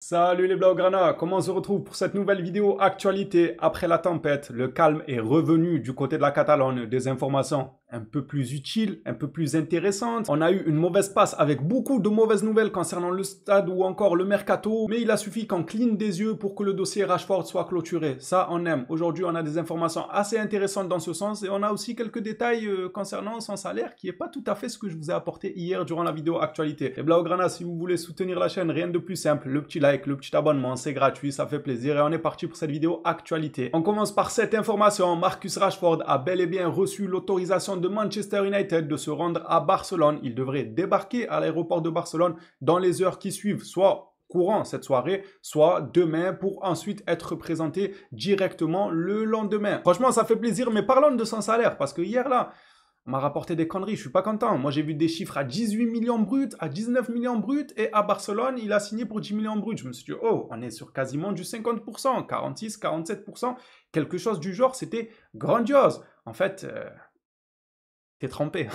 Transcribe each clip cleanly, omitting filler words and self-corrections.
Salut les Blaugrana, comment on se retrouve pour cette nouvelle vidéo actualité après la tempête? Le calme est revenu du côté de la Catalogne, des informations un peu plus utiles, un peu plus intéressantes. On a eu une mauvaise passe avec beaucoup de mauvaises nouvelles concernant le stade ou encore le mercato, mais il a suffi qu'on cligne des yeux pour que le dossier Rashford soit clôturé. Ça, on aime. Aujourd'hui, on a des informations assez intéressantes dans ce sens et on a aussi quelques détails concernant son salaire qui n'est pas tout à fait ce que je vous ai apporté hier durant la vidéo actualité. Les Blaugrana, si vous voulez soutenir la chaîne, rien de plus simple, le petit like, le petit abonnement, c'est gratuit, ça fait plaisir et on est parti pour cette vidéo actualité. On commence par cette information, Marcus Rashford a bel et bien reçu l'autorisation de Manchester United de se rendre à Barcelone. Il devrait débarquer à l'aéroport de Barcelone dans les heures qui suivent, soit courant cette soirée, soit demain pour ensuite être présenté directement le lendemain. Franchement, ça fait plaisir, mais parlons de son salaire parce que hier là, on m'a rapporté des conneries, je suis pas content. Moi, j'ai vu des chiffres à 18 millions bruts, à 19 millions bruts, et à Barcelone, il a signé pour 10 millions bruts. Je me suis dit, oh, on est sur quasiment du 50%, 46, 47%, quelque chose du genre, c'était grandiose. En fait, t'es trempé.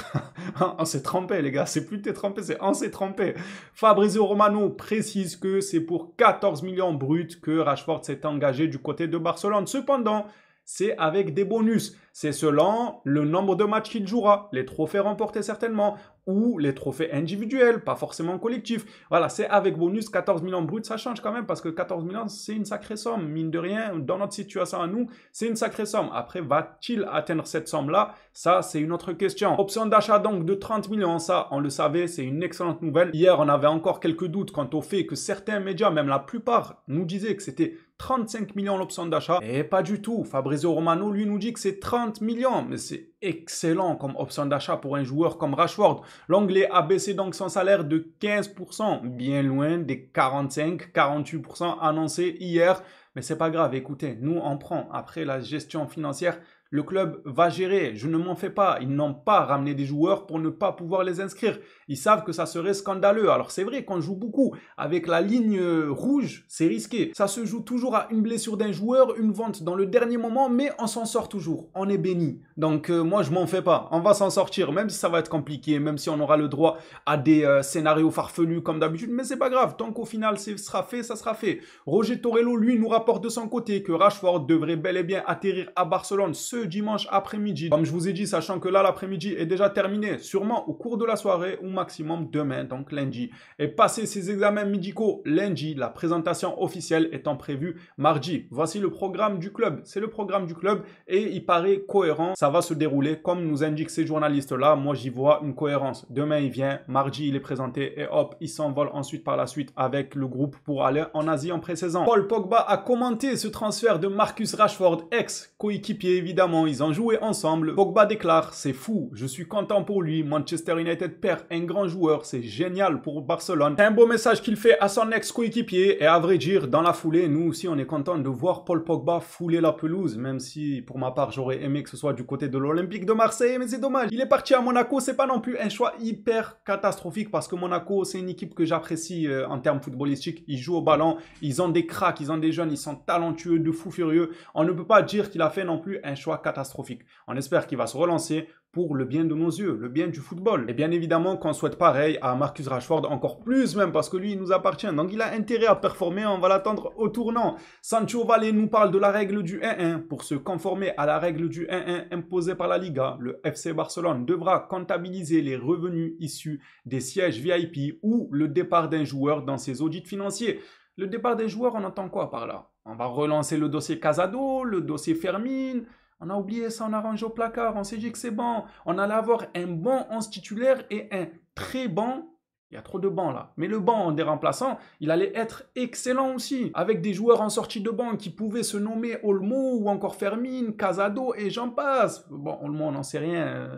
On s'est trempé, les gars. C'est plus t'es trempé, c'est on s'est trempé. Fabrizio Romano précise que c'est pour 14 millions bruts que Rashford s'est engagé du côté de Barcelone. Cependant, c'est avec des bonus. C'est selon le nombre de matchs qu'il jouera, les trophées remportés certainement, ou les trophées individuels, pas forcément collectifs. Voilà, c'est avec bonus 14 millions bruts, ça change quand même parce que 14 millions, c'est une sacrée somme. Mine de rien, dans notre situation à nous, c'est une sacrée somme. Après, va-t-il atteindre cette somme-là? Ça, c'est une autre question. Option d'achat donc de 30 millions, ça, on le savait, c'est une excellente nouvelle. Hier, on avait encore quelques doutes quant au fait que certains médias, même la plupart, nous disaient que c'était 35 millions l'option d'achat. Et pas du tout. Fabrizio Romano, lui, nous dit que c'est 30 millions. Mais c'est excellent comme option d'achat pour un joueur comme Rashford. L'Anglais a baissé donc son salaire de 15%, bien loin des 45-48% annoncés hier. Mais c'est pas grave, écoutez, nous on prend. Après la gestion financière, le club va gérer, je ne m'en fais pas. Ils n'ont pas ramené des joueurs pour ne pas pouvoir les inscrire. Ils savent que ça serait scandaleux. Alors c'est vrai qu'on joue beaucoup. Avec la ligne rouge, c'est risqué. Ça se joue toujours à une blessure d'un joueur, une vente dans le dernier moment, mais on s'en sort toujours. On est béni. Donc moi je m'en fais pas. On va s'en sortir, même si ça va être compliqué, même si on aura le droit à des scénarios farfelus comme d'habitude. Mais c'est pas grave. Tant qu'au final ce sera fait, ça sera fait. Roger Torello, lui, nous rapporte de son côté que Rashford devrait bel et bien atterrir à Barcelone ce dimanche après-midi. Comme je vous ai dit, sachant que là, l'après-midi est déjà terminé, sûrement au cours de la soirée ou maximum demain, donc lundi. Et passer ses examens médicaux lundi, la présentation officielle étant prévue mardi. Voici le programme du club. C'est le programme du club et il paraît cohérent. Ça va se dérouler comme nous indiquent ces journalistes-là. Moi, j'y vois une cohérence. Demain, il vient. Mardi, il est présenté et hop, il s'envole ensuite par la suite avec le groupe pour aller en Asie en pré-saison. Paul Pogba a commenté ce transfert de Marcus Rashford, ex-coéquipier évidemment. Ils ont joué ensemble. Pogba déclare, c'est fou, je suis content pour lui. Manchester United perd un grand joueur, c'est génial pour Barcelone. C'est un beau message qu'il fait à son ex-coéquipier et à vrai dire, dans la foulée, nous aussi on est content de voir Paul Pogba fouler la pelouse, même si pour ma part j'aurais aimé que ce soit du côté de l'Olympique de Marseille, mais c'est dommage. Il est parti à Monaco, c'est pas non plus un choix hyper catastrophique parce que Monaco c'est une équipe que j'apprécie en termes footballistiques. Ils jouent au ballon, ils ont des cracks, ils ont des jeunes, ils sont talentueux, de fou furieux. On ne peut pas dire qu'il a fait non plus un choix catastrophique. On espère qu'il va se relancer pour le bien de nos yeux, le bien du football. Et bien évidemment qu'on souhaite pareil à Marcus Rashford, encore plus même parce que lui il nous appartient. Donc il a intérêt à performer, on va l'attendre au tournant. Sancho Valle nous parle de la règle du 1-1. Pour se conformer à la règle du 1-1 imposée par la Liga, le FC Barcelone devra comptabiliser les revenus issus des sièges VIP ou le départ d'un joueur dans ses audits financiers. Le départ des joueurs, on entend quoi par là? On va relancer le dossier Casado, le dossier Fermin. On a oublié ça, on a rangé au placard, on s'est dit que c'est bon. On allait avoir un bon 11 titulaire et un très bon. Il y a trop de bancs là. Mais le banc des remplaçants, il allait être excellent aussi. Avec des joueurs en sortie de banc qui pouvaient se nommer Olmo ou encore Fermin, Casado et j'en passe. Bon, Olmo, on n'en sait rien.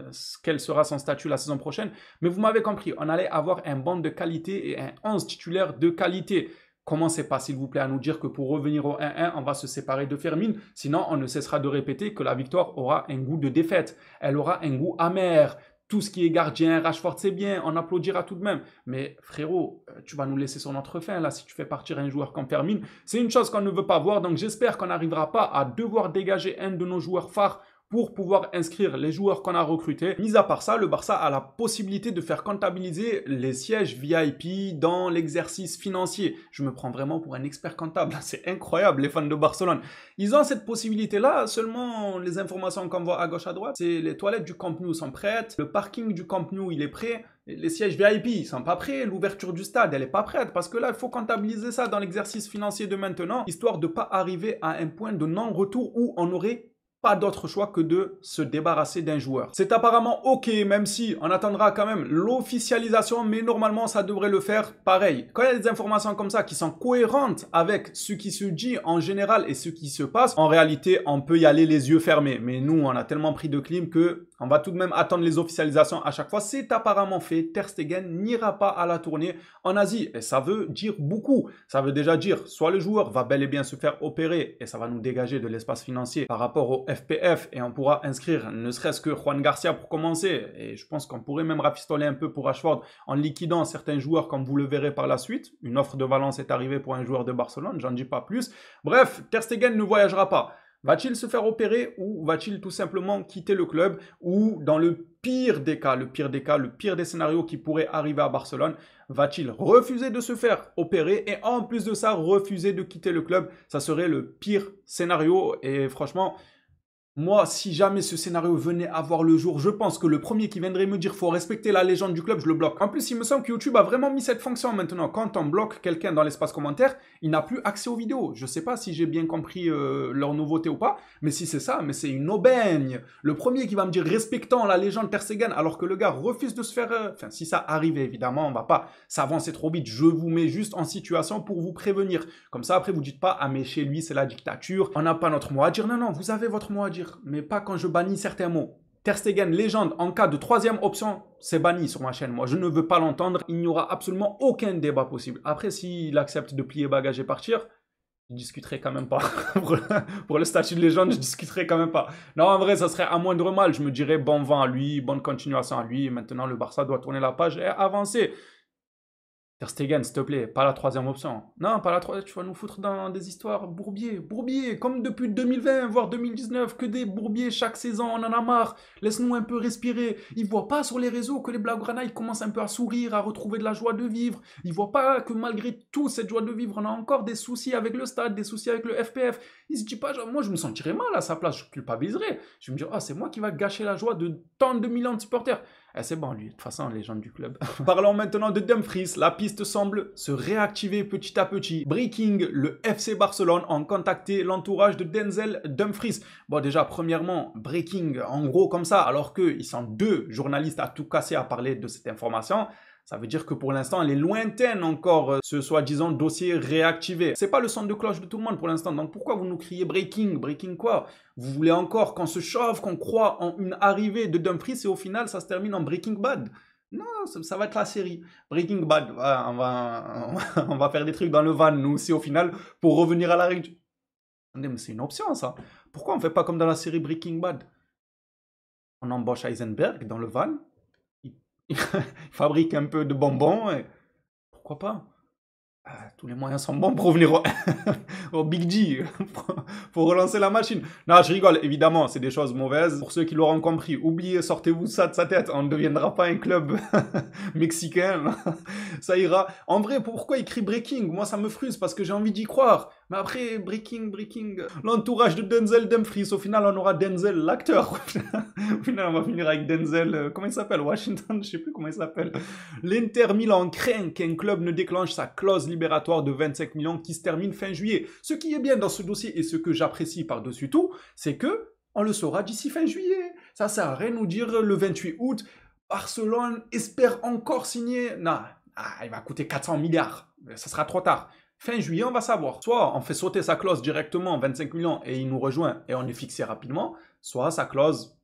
Quel sera son statut la saison prochaine. Mais vous m'avez compris, on allait avoir un banc de qualité et un 11 titulaire de qualité. Commencez pas, s'il vous plaît, à nous dire que pour revenir au 1-1, on va se séparer de Fermin. Sinon, on ne cessera de répéter que la victoire aura un goût de défaite. Elle aura un goût amer. Tout ce qui est gardien, Rashford, c'est bien, on applaudira tout de même. Mais frérot, tu vas nous laisser sur notre faim, là, si tu fais partir un joueur comme Fermin. C'est une chose qu'on ne veut pas voir, donc j'espère qu'on n'arrivera pas à devoir dégager un de nos joueurs phares pour pouvoir inscrire les joueurs qu'on a recrutés. Mis à part ça, le Barça a la possibilité de faire comptabiliser les sièges VIP dans l'exercice financier. Je me prends vraiment pour un expert comptable. C'est incroyable, les fans de Barcelone. Ils ont cette possibilité-là, seulement les informations qu'on voit à gauche à droite, c'est les toilettes du Camp Nou sont prêtes, le parking du Camp Nou il est prêt, les sièges VIP ils sont pas prêts, l'ouverture du stade elle est pas prête, parce que là il faut comptabiliser ça dans l'exercice financier de maintenant, histoire de pas arriver à un point de non-retour où on aurait pas d'autre choix que de se débarrasser d'un joueur. C'est apparemment ok, même si on attendra quand même l'officialisation, mais normalement ça devrait le faire pareil. Quand il y a des informations comme ça qui sont cohérentes avec ce qui se dit en général et ce qui se passe, en réalité on peut y aller les yeux fermés. Mais nous on a tellement pris de clim que on va tout de même attendre les officialisations à chaque fois. C'est apparemment fait, Ter Stegen n'ira pas à la tournée en Asie. Et ça veut dire beaucoup. Ça veut déjà dire, soit le joueur va bel et bien se faire opérer et ça va nous dégager de l'espace financier par rapport au FPF et on pourra inscrire ne serait-ce que Juan Garcia pour commencer. Et je pense qu'on pourrait même rafistoler un peu pour Rashford en liquidant certains joueurs comme vous le verrez par la suite. Une offre de Valence est arrivée pour un joueur de Barcelone, j'en dis pas plus. Bref, Ter Stegen ne voyagera pas. Va-t-il se faire opérer ou va-t-il tout simplement quitter le club ou dans le pire des cas, le pire des scénarios qui pourraient arriver à Barcelone, va-t-il refuser de se faire opérer et en plus de ça refuser de quitter le club? Ça serait le pire scénario et franchement... Moi, si jamais ce scénario venait à voir le jour, je pense que le premier qui viendrait me dire faut respecter la légende du club, je le bloque. En plus, il me semble que YouTube a vraiment mis cette fonction maintenant. Quand on bloque quelqu'un dans l'espace commentaire, il n'a plus accès aux vidéos. Je sais pas si j'ai bien compris leur nouveauté ou pas, mais si c'est ça, mais c'est une aubaine. Le premier qui va me dire respectant la légende Ter Stegen, alors que le gars refuse de se faire... Enfin, si ça arrive, évidemment, on va pas s'avancer trop vite. Je vous mets juste en situation pour vous prévenir. Comme ça, après, vous dites pas, ah mais chez lui, c'est la dictature, on n'a pas notre mot à dire. Non, non, vous avez votre mot à dire. Mais pas quand je bannis certains mots. Ter Stegen, légende, en cas de troisième option, c'est banni sur ma chaîne. Moi, je ne veux pas l'entendre. Il n'y aura absolument aucun débat possible. Après, s'il accepte de plier bagage et partir, je discuterai quand même pas. Pour le statut de légende, je discuterai quand même pas. Non, en vrai, ça serait à moindre mal. Je me dirais bon vent à lui, bonne continuation à lui. Maintenant, le Barça doit tourner la page et avancer. Ter Stegen, s'il te plaît, pas la troisième option. Non, pas la troisième, tu vas nous foutre dans des histoires bourbiers. Bourbiers, comme depuis 2020, voire 2019, que des bourbiers chaque saison, on en a marre. Laisse-nous un peu respirer. Ils voient pas sur les réseaux que les Blaugrana, ils commencent un peu à sourire, à retrouver de la joie de vivre. Ils voient pas que malgré tout cette joie de vivre, on a encore des soucis avec le stade, des soucis avec le FPF. Ils se disent pas, genre, moi je me sentirais mal à sa place, je culpabiliserais. Je me dis, ah, c'est moi qui va gâcher la joie de tant de millions de supporters. Eh, c'est bon, lui, de toute façon, légende du club. Parlons maintenant de Dumfries. La piste semble se réactiver petit à petit. Breaking, le FC Barcelone ont contacté l'entourage de Denzel Dumfries. Bon, déjà, premièrement, Breaking, en gros, comme ça, alors qu'ils sont deux journalistes à tout casser à parler de cette information, ça veut dire que pour l'instant, elle est lointaine encore, ce soi-disant dossier réactivé. C'est pas le son de cloche de tout le monde pour l'instant. Donc pourquoi vous nous criez breaking? Breaking quoi? Vous voulez encore qu'on se chauffe, qu'on croit en une arrivée de Dumfries et au final, ça se termine en Breaking Bad? Non, ça va être la série. Breaking Bad, on va faire des trucs dans le van, nous aussi, au final, pour revenir à la règle. Mais c'est une option, ça. Pourquoi on fait pas comme dans la série Breaking Bad? On embauche Heisenberg dans le van. Il fabrique un peu de bonbons et pourquoi pas? Tous les moyens sont bons pour revenir au Big G, pour relancer la machine. Non, je rigole, évidemment, c'est des choses mauvaises. Pour ceux qui l'auront compris, oubliez, sortez-vous ça de sa tête. On ne deviendra pas un club mexicain. Ça ira. En vrai, pourquoi il crie breaking? Moi, ça me frustre parce que j'ai envie d'y croire. Mais après, breaking. L'entourage de Denzel Dumfries. Au final, on aura Denzel, l'acteur. Au final, on va finir avec Denzel. Comment il s'appelle? Washington, je sais plus comment il s'appelle. L'Inter Milan craint qu'un club ne déclenche sa clause libératoire de 25 millions qui se termine fin juillet. Ce qui est bien dans ce dossier et ce que j'apprécie par-dessus tout, c'est que on le saura d'ici fin juillet. Ça sert à rien de nous dire le 28 août, Barcelone espère encore signer. Non, il va coûter 400 milliards. Ça sera trop tard. Fin juillet, on va savoir. Soit on fait sauter sa clause directement, 25 millions, et il nous rejoint et on est fixé rapidement. Soit sa clause,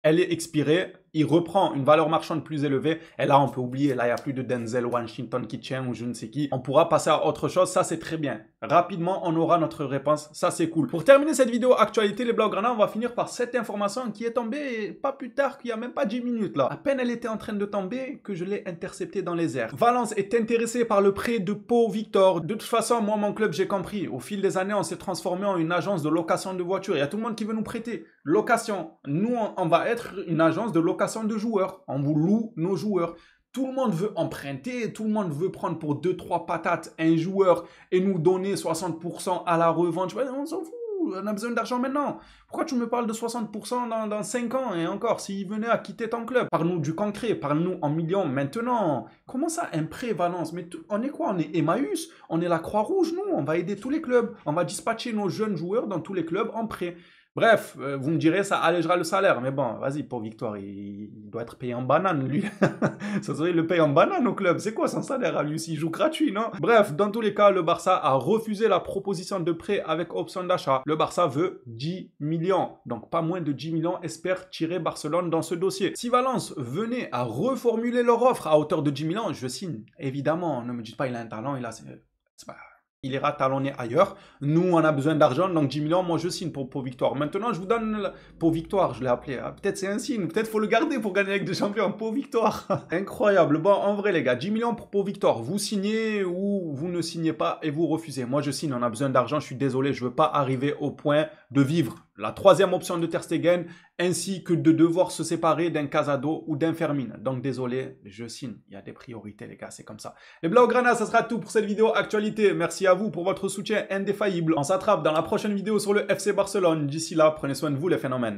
elle est expirée, il reprend une valeur marchande plus élevée. Et là, on peut oublier, là, il n'y a plus de Denzel Washington qui tient ou je ne sais qui. On pourra passer à autre chose, ça c'est très bien. Rapidement, on aura notre réponse, ça c'est cool. Pour terminer cette vidéo actualité, les Blaugrana, on va finir par cette information qui est tombée pas plus tard qu'il n'y a même pas 10 minutes là. À peine elle était en train de tomber que je l'ai interceptée dans les airs. Valence est intéressé par le prêt de Pau Victor. De toute façon, moi, mon club, j'ai compris. Au fil des années, on s'est transformé en une agence de location de voitures. Il y a tout le monde qui veut nous prêter. Location. Nous, on va être une agence de location de joueurs. On vous loue nos joueurs. Tout le monde veut emprunter, tout le monde veut prendre pour 2-3 patates un joueur et nous donner 60% à la revente. On s'en fout, on a besoin d'argent maintenant. Pourquoi tu me parles de 60% dans 5 ans et encore, s'il venait à quitter ton club? Parle-nous du concret, parle-nous en millions maintenant. Comment ça, un prêt Valence? Mais on est quoi? On est Emmaüs? On est la Croix-Rouge, nous? On va aider tous les clubs. On va dispatcher nos jeunes joueurs dans tous les clubs en prêt. Bref, vous me direz, ça allégera le salaire. Mais bon, vas-y, pour Victoire, il doit être payé en banane, lui. Ça serait le paye en banane au club. C'est quoi son salaire à lui s'il joue gratuit, non? Bref, dans tous les cas, le Barça a refusé la proposition de prêt avec option d'achat. Le Barça veut 10 millions. Donc, pas moins de 10 millions espère tirer Barcelone dans ce dossier. Si Valence venait à reformuler leur offre à hauteur de 10 millions, je signe. Évidemment, ne me dites pas il a un talent, c'est pas... Il ira talonner ailleurs. Nous, on a besoin d'argent, donc 10 millions, moi je signe pour Victoire. Maintenant, je vous donne pour Victoire, je l'ai appelé. Peut-être c'est un signe, peut-être faut le garder pour gagner avec des champions. Pour Victoire. Incroyable. Bon, en vrai, les gars, 10 millions pour Victoire. Vous signez ou vous ne signez pas et vous refusez. Moi, je signe, on a besoin d'argent, je suis désolé, je ne veux pas arriver au point de vivre la troisième option de Ter Stegen, ainsi que de devoir se séparer d'un Casado ou d'un Fermin. Donc désolé, je signe. Il y a des priorités, les gars, c'est comme ça. Les Blaugrana, ça sera tout pour cette vidéo actualité. Merci à vous pour votre soutien indéfaillible. On s'attrape dans la prochaine vidéo sur le FC Barcelone. D'ici là, prenez soin de vous, les phénomènes.